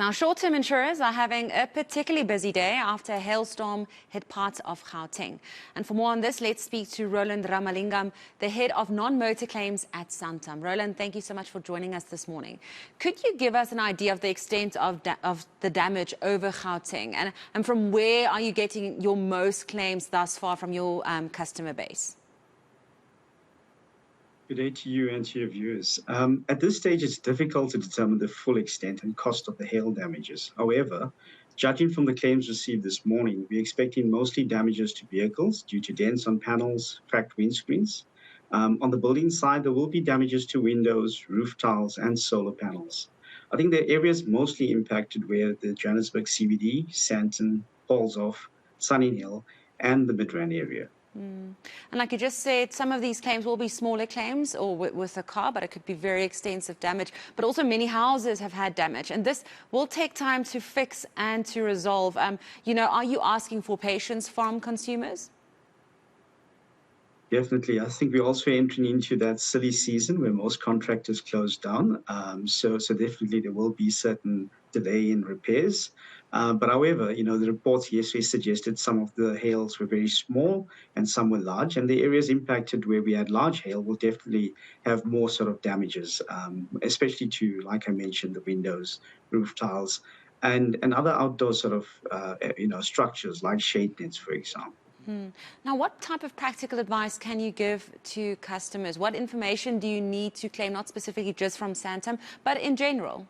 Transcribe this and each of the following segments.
Now, short-term insurers are having a particularly busy day after a hailstorm hit parts of Gauteng. And for more on this, let's speak to Rowland Ramalingam, the head of non-motor claims at Santam. Rowland, thank you so much for joining us this morning. Could you give us an idea of the extent of the damage over Gauteng? And from where are you getting your most claims thus far from your customer base? Good day to you and to your viewers. At this stage, it's difficult to determine the full extent and cost of the hail damages. However, judging from the claims received this morning, we're expecting mostly damages to vehicles due to dents on panels, cracked windscreens. On the building side, there will be damages to windows, roof tiles, and solar panels. I think the areas mostly impacted were the Johannesburg CBD, Santam, Paulshof, Sunninghill, and the Midrand area. And like you just said, some of these claims will be smaller claims or with a car, but it could be very extensive damage. But also many houses have had damage, and this will take time to fix and to resolve. Are you asking for patience from consumers? Definitely. I think we're also entering into that silly season where most contractors close down. So definitely there will be certain delay in repairs. But however, the reports yesterday suggested some of the hails were very small and some were large. And the areas impacted where we had large hail will definitely have more sort of damages, especially to, like I mentioned, the windows, roof tiles, and other outdoor sort of, structures like shade nets, for example. Now, what type of practical advice can you give to customers? What information do you need to claim, not specifically just from Santam, but in general?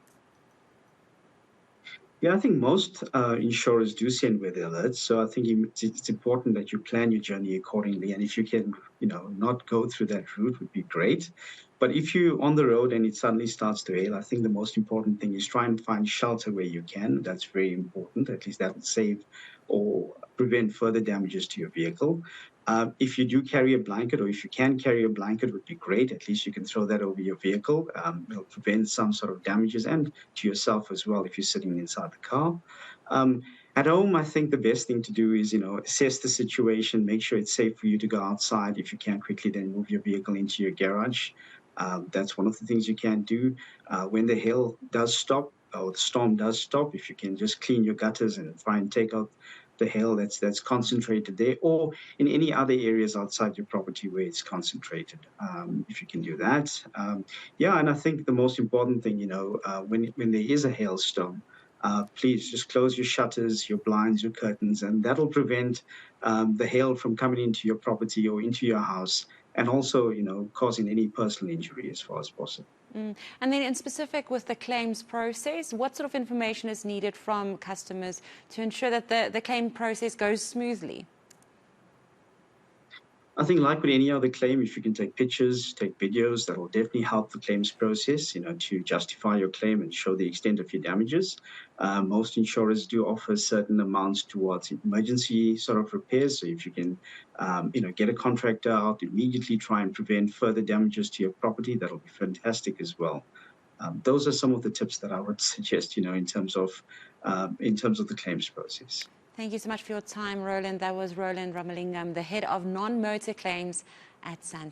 Yeah, I think most insurers do send weather alerts. So I think it's important that you plan your journey accordingly. And if you can, not go through that route would be great. But if you're on the road and it suddenly starts to hail, I think the most important thing is try and find shelter where you can. That's very important. At least that will save or prevent further damages to your vehicle. If you do carry a blanket, or if you can carry a blanket, would be great. At least you can throw that over your vehicle. It'll prevent some sort of damages, and to yourself as well if you're sitting inside the car. At home, I think the best thing to do is, assess the situation, make sure it's safe for you to go outside. If you can, quickly then move your vehicle into your garage. That's one of the things you can do. When the hail does stop, or the storm does stop, if you can just clean your gutters and try and take out the hail that's concentrated there, or in any other areas outside your property where it's concentrated, if you can do that. And I think the most important thing, when there is a hailstorm, please just close your shutters, your blinds, your curtains, and that'll prevent the hail from coming into your property or into your house, and also, causing any personal injury as far as possible. And then in specific with the claims process, what sort of information is needed from customers to ensure that the claim process goes smoothly? I think like with any other claim, if you can take pictures, take videos, that will definitely help the claims process, to justify your claim and show the extent of your damages. Most insurers do offer certain amounts towards emergency sort of repairs. So if you can, get a contractor out, immediately try and prevent further damages to your property, that'll be fantastic as well. Those are some of the tips that I would suggest, in terms of the claims process. Thank you so much for your time, Rowland. That was Rowland Ramalingam, the head of non-motor claims at Santam.